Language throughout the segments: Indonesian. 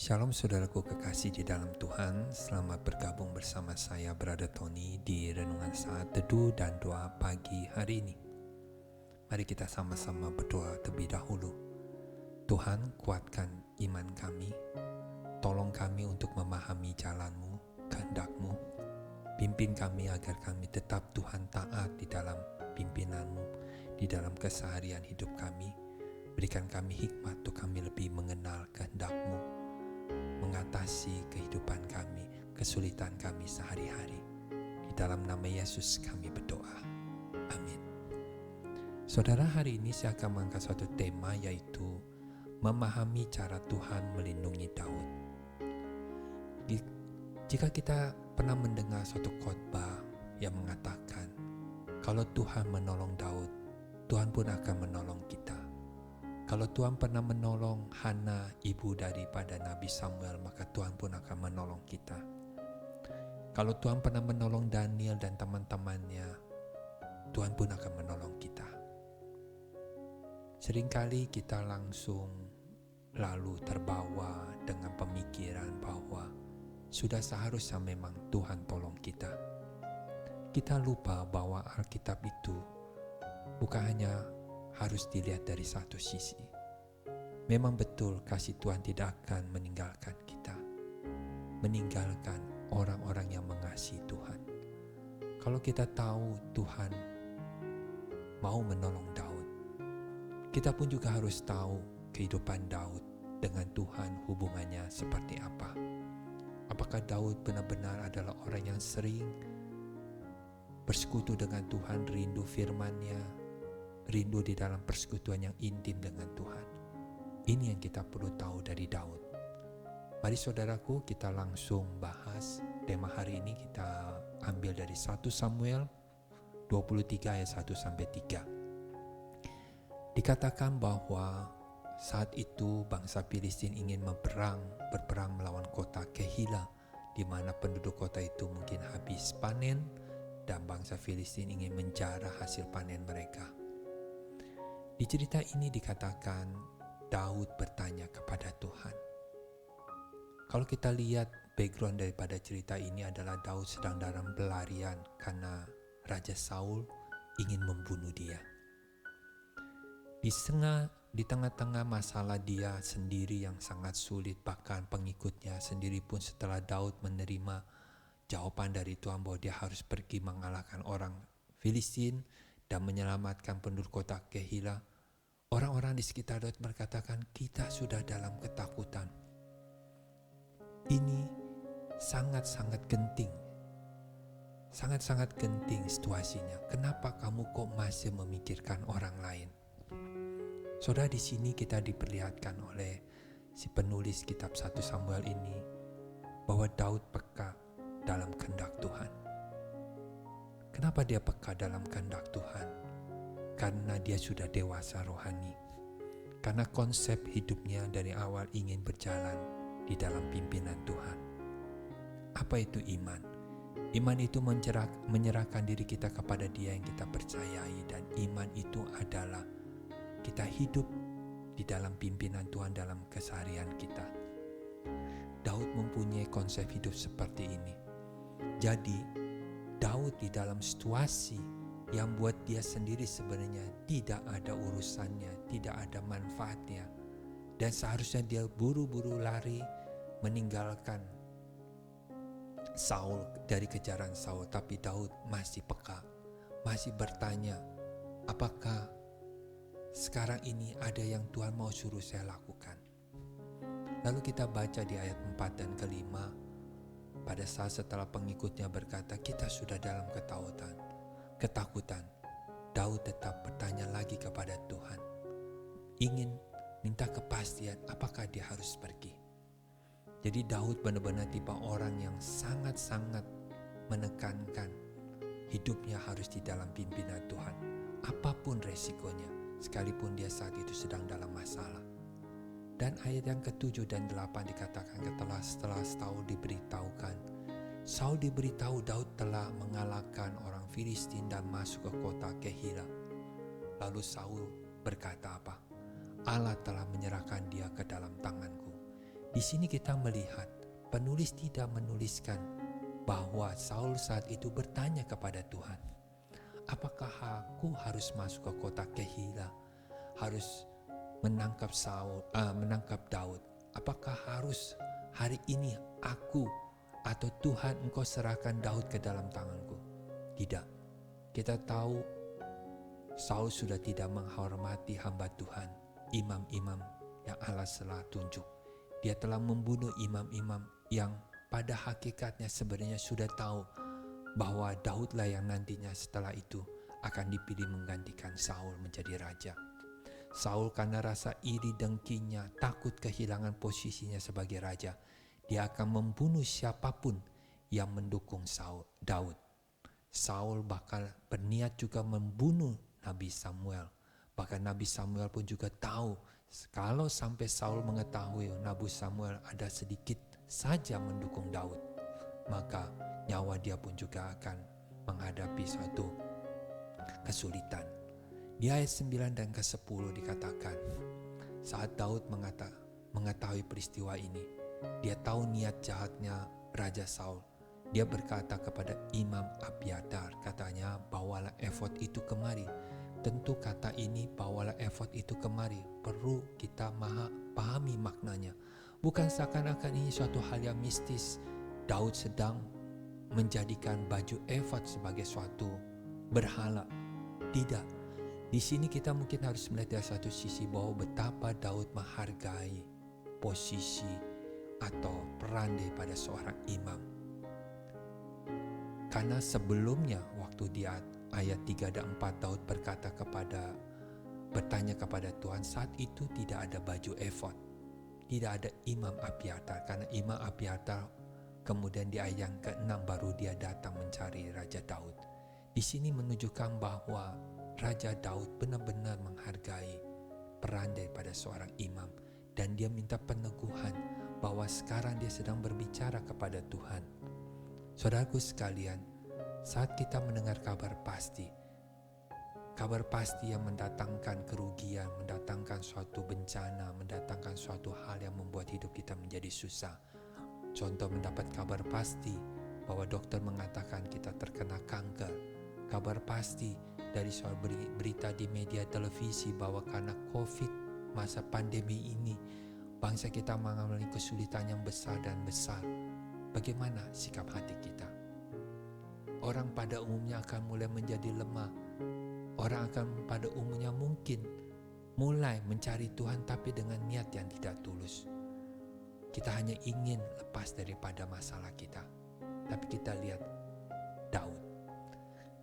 Shalom saudaraku kekasih di dalam Tuhan, selamat bergabung bersama saya Brother Tony di Renungan Saat Teduh dan Doa Pagi hari ini. Mari kita sama-sama berdoa terlebih dahulu. Tuhan, kuatkan iman kami, tolong kami untuk memahami jalan-Mu, kehendak-Mu. Pimpin kami agar kami tetap Tuhan taat di dalam pimpinan-Mu, di dalam keseharian hidup kami. Berikan kami hikmat untuk kami lebih mengenal kehendak-Mu, mengatasi kehidupan kami, kesulitan kami sehari-hari. Di dalam nama Yesus kami berdoa. Amin. Saudara, hari ini saya akan mengangkat suatu tema, yaitu memahami cara Tuhan melindungi Daud. Jika kita pernah mendengar suatu khotbah yang mengatakan, kalau Tuhan menolong Daud, Tuhan pun akan menolong kita. Kalau Tuhan pernah menolong Hana, ibu daripada Nabi Samuel, maka Tuhan pun akan menolong kita. Kalau Tuhan pernah menolong Daniel dan teman-temannya, Tuhan pun akan menolong kita. Seringkali kita langsung lalu terbawa dengan pemikiran bahwa sudah seharusnya memang Tuhan tolong kita. Kita lupa bahwa Alkitab itu bukan hanya harus dilihat dari satu sisi. Memang betul kasih Tuhan tidak akan meninggalkan kita, meninggalkan orang-orang yang mengasihi Tuhan. Kalau kita tahu Tuhan mau menolong Daud, kita pun juga harus tahu kehidupan Daud dengan Tuhan hubungannya seperti apa. Apakah Daud benar-benar adalah orang yang sering bersekutu dengan Tuhan, rindu firman-Nya, rindu di dalam persekutuan yang intim dengan Tuhan? Ini yang kita perlu tahu dari Daud. Mari saudaraku, kita langsung bahas tema hari ini. Kita ambil dari 1 Samuel 23 ayat 1-3. Dikatakan bahwa saat itu bangsa Filistin ingin berperang melawan kota Kehila, di mana penduduk kota itu mungkin habis panen dan bangsa Filistin ingin menjarah hasil panen mereka. Di cerita ini dikatakan Daud bertanya kepada Tuhan. Kalau kita lihat background daripada cerita ini adalah Daud sedang dalam pelarian karena Raja Saul ingin membunuh dia. Di tengah-tengah masalah dia sendiri yang sangat sulit, bahkan pengikutnya sendiri pun setelah Daud menerima jawaban dari Tuhan bahwa dia harus pergi mengalahkan orang Filistin dan menyelamatkan penduduk kota Kehila, orang-orang di sekitar Daud berkatakan, kita sudah dalam ketakutan. Ini sangat-sangat genting. Sangat-sangat genting situasinya. Kenapa kamu kok masih memikirkan orang lain? Saudara, di sini kita diperlihatkan oleh si penulis kitab 1 Samuel ini bahwa Daud peka dalam kehendak Tuhan. Kenapa dia peka dalam kehendak Tuhan? Karena dia sudah dewasa rohani. Karena konsep hidupnya dari awal ingin berjalan di dalam pimpinan Tuhan. Apa itu iman? Iman itu menyerahkan diri kita kepada Dia yang kita percayai, dan iman itu adalah kita hidup di dalam pimpinan Tuhan dalam keseharian kita. Daud mempunyai konsep hidup seperti ini. Jadi Daud di dalam situasi yang buat dia sendiri sebenarnya tidak ada urusannya, tidak ada manfaatnya, dan seharusnya dia buru-buru lari meninggalkan Saul, dari kejaran Saul. Tapi Daud masih peka, masih bertanya, apakah sekarang ini ada yang Tuhan mau suruh saya lakukan? Lalu kita baca di ayat 4 dan ke-5, pada saat setelah pengikutnya berkata, kita sudah dalam ketakutan, Daud tetap bertanya lagi kepada Tuhan, ingin minta kepastian apakah dia harus pergi. Jadi Daud benar-benar tipe orang yang sangat-sangat menekankan hidupnya harus di dalam pimpinan Tuhan, apapun resikonya, sekalipun dia saat itu sedang dalam masalah. Dan ayat yang ke-7 dan 8 dikatakan, setelah Saul diberitahu Daud telah mengalahkan orang Filistin dan masuk ke kota Kehila. Lalu Saul berkata apa? Allah telah menyerahkan dia ke dalam tanganku. Di sini kita melihat penulis tidak menuliskan bahwa Saul saat itu bertanya kepada Tuhan, apakah aku harus masuk ke kota Kehila, harus menangkap menangkap Daud? Apakah harus hari ini aku atau Tuhan engkau serahkan Daud ke dalam tanganku? Tidak. Kita tahu Saul sudah tidak menghormati hamba Tuhan, imam-imam yang Allah telah tunjuk. Dia telah membunuh imam-imam yang pada hakikatnya sebenarnya sudah tahu bahwa Daudlah yang nantinya setelah itu akan dipilih menggantikan Saul menjadi raja. Saul karena rasa iri dengkinya, takut kehilangan posisinya sebagai raja, dia akan membunuh siapapun yang mendukung Daud. Saul bakal berniat juga membunuh Nabi Samuel. Bahkan Nabi Samuel pun juga tahu kalau sampai Saul mengetahui Nabi Samuel ada sedikit saja mendukung Daud, maka nyawa dia pun juga akan menghadapi suatu kesulitan. Di ayat 9 dan ke-10 dikatakan, saat Daud mengetahui peristiwa ini, dia tahu niat jahatnya Raja Saul. Dia berkata kepada Imam Abiatar, katanya, bawalah efod itu kemari. Tentu kata ini, bawalah efod itu kemari, perlu kita pahami maknanya. Bukan seakan-akan ini suatu hal yang mistis. Daud sedang menjadikan baju efod sebagai suatu berhala. Tidak. Di sini kita mungkin harus melihat dari satu sisi bahwa betapa Daud menghargai posisi atau peran daripada seorang imam. Karena sebelumnya waktu di ayat 3 dan 4 Daud bertanya kepada Tuhan, saat itu tidak ada baju efod, tidak ada Imam Abiatar, karena Imam Abiatar kemudian di ayat yang ke-6 baru dia datang mencari Raja Daud. Di sini menunjukkan bahwa Raja Daud benar-benar menghargai peran daripada seorang imam, dan dia minta peneguhan bahwa sekarang dia sedang berbicara kepada Tuhan. Saudaraku sekalian, saat kita mendengar kabar pasti yang mendatangkan kerugian, mendatangkan suatu bencana, mendatangkan suatu hal yang membuat hidup kita menjadi susah. Contoh, mendapat kabar pasti bahwa dokter mengatakan kita terkena kanker. Kabar pasti dari soal berita di media televisi bahwa karena COVID, masa pandemi ini, bangsa kita mengalami kesulitan yang besar dan besar. Bagaimana sikap hati kita? Orang pada umumnya akan mulai menjadi lemah. Orang akan pada umumnya mungkin mulai mencari Tuhan tapi dengan niat yang tidak tulus. Kita hanya ingin lepas daripada masalah kita. Tapi kita lihat Daud.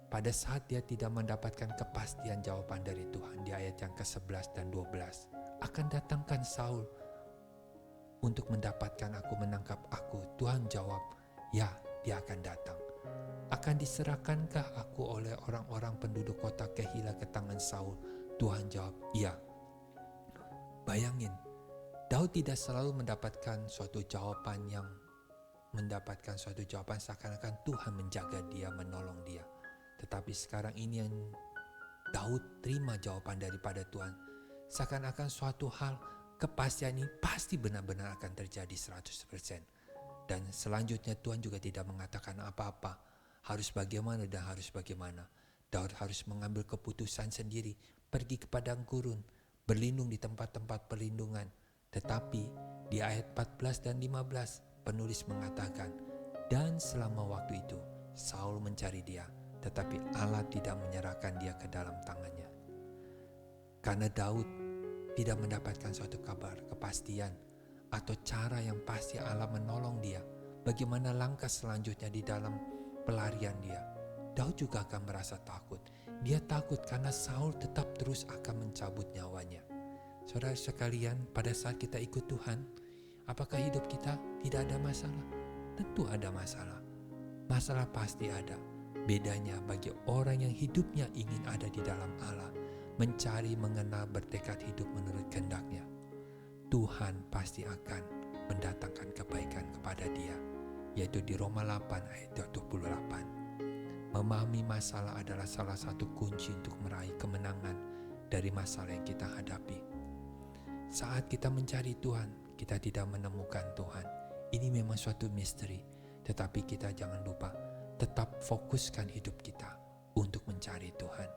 Pada saat dia tidak mendapatkan kepastian jawaban dari Tuhan di ayat yang ke-11 dan 12, akan datangkan Saul untuk mendapatkan aku, menangkap aku. Tuhan jawab, ya, dia akan datang. Akan diserahkankah aku oleh orang-orang penduduk kota Kehila ke tangan Saul? Tuhan jawab, iya. Bayangin, Daud tidak selalu mendapatkan suatu jawaban seakan-akan Tuhan menjaga dia, menolong dia. Tetapi sekarang ini yang Daud terima jawaban daripada Tuhan. Seakan-akan suatu hal, kepastian ini pasti benar-benar akan terjadi 100%. Dan selanjutnya Tuhan juga tidak mengatakan apa-apa. Harus bagaimana dan harus bagaimana. Daud harus mengambil keputusan sendiri. Pergi ke padang gurun, berlindung di tempat-tempat perlindungan. Tetapi di ayat 14 dan 15 penulis mengatakan, dan selama waktu itu Saul mencari dia, tetapi Allah tidak menyerahkan dia ke dalam tangannya. Karena Daud tidak mendapatkan suatu kabar, kepastian, atau cara yang pasti Allah menolong dia. Bagaimana langkah selanjutnya di dalam pelarian dia? Daud juga akan merasa takut. Dia takut karena Saul tetap terus akan mencabut nyawanya. Saudara sekalian, pada saat kita ikut Tuhan, apakah hidup kita tidak ada masalah? Tentu ada masalah. Masalah pasti ada. Bedanya bagi orang yang hidupnya ingin ada di dalam Allah, mencari, mengenal, bertekad hidup menurut kehendak-Nya, Tuhan pasti akan mendatangkan kebaikan kepada dia, yaitu di Roma 8 ayat 28. Memahami masalah adalah salah satu kunci untuk meraih kemenangan dari masalah yang kita hadapi. Saat kita mencari Tuhan, kita tidak menemukan Tuhan. Ini memang suatu misteri, tetapi kita jangan lupa tetap fokuskan hidup kita untuk mencari Tuhan.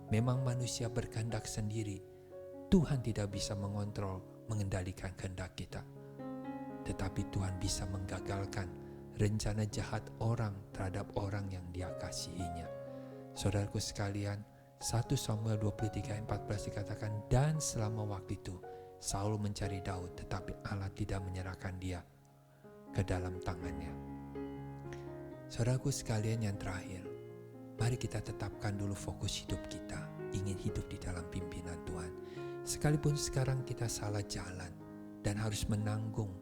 Memang manusia berkehendak sendiri, Tuhan tidak bisa mengontrol, mengendalikan kehendak kita. Tetapi Tuhan bisa menggagalkan rencana jahat orang terhadap orang yang Dia kasihinya. Saudaraku sekalian, 1 Samuel 23 ayat 14 dikatakan, dan selama waktu itu Saul mencari Daud, tetapi Allah tidak menyerahkan dia ke dalam tangannya. Saudaraku sekalian, yang terakhir, mari kita tetapkan dulu fokus hidup kita, ingin hidup di dalam pimpinan Tuhan. Sekalipun sekarang kita salah jalan dan harus menanggung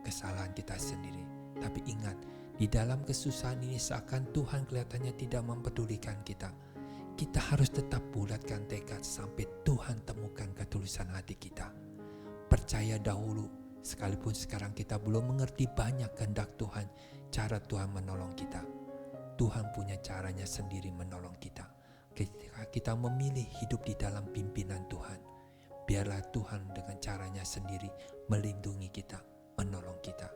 kesalahan kita sendiri, tapi ingat, di dalam kesusahan ini seakan Tuhan kelihatannya tidak mempedulikan kita. Kita harus tetap bulatkan tekad sampai Tuhan temukan ketulusan hati kita. Percaya dahulu, sekalipun sekarang kita belum mengerti banyak kehendak Tuhan, cara Tuhan menolong kita. Tuhan punya caranya sendiri menolong kita. Ketika kita memilih hidup di dalam pimpinan Tuhan, biarlah Tuhan dengan caranya sendiri melindungi kita, menolong kita.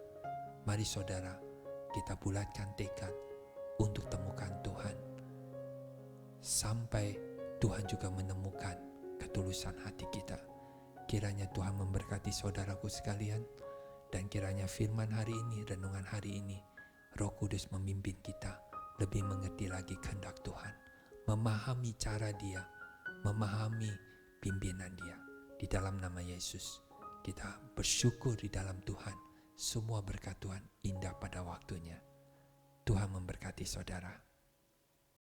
Mari saudara, kita bulatkan tekad untuk temukan Tuhan, sampai Tuhan juga menemukan ketulusan hati kita. Kiranya Tuhan memberkati saudaraku sekalian, dan kiranya firman hari ini, renungan hari ini, Roh Kudus memimpin kita lebih mengerti lagi kehendak Tuhan, memahami cara Dia, memahami pimpinan Dia. Di dalam nama Yesus, kita bersyukur di dalam Tuhan. Semua berkat Tuhan indah pada waktunya. Tuhan memberkati saudara.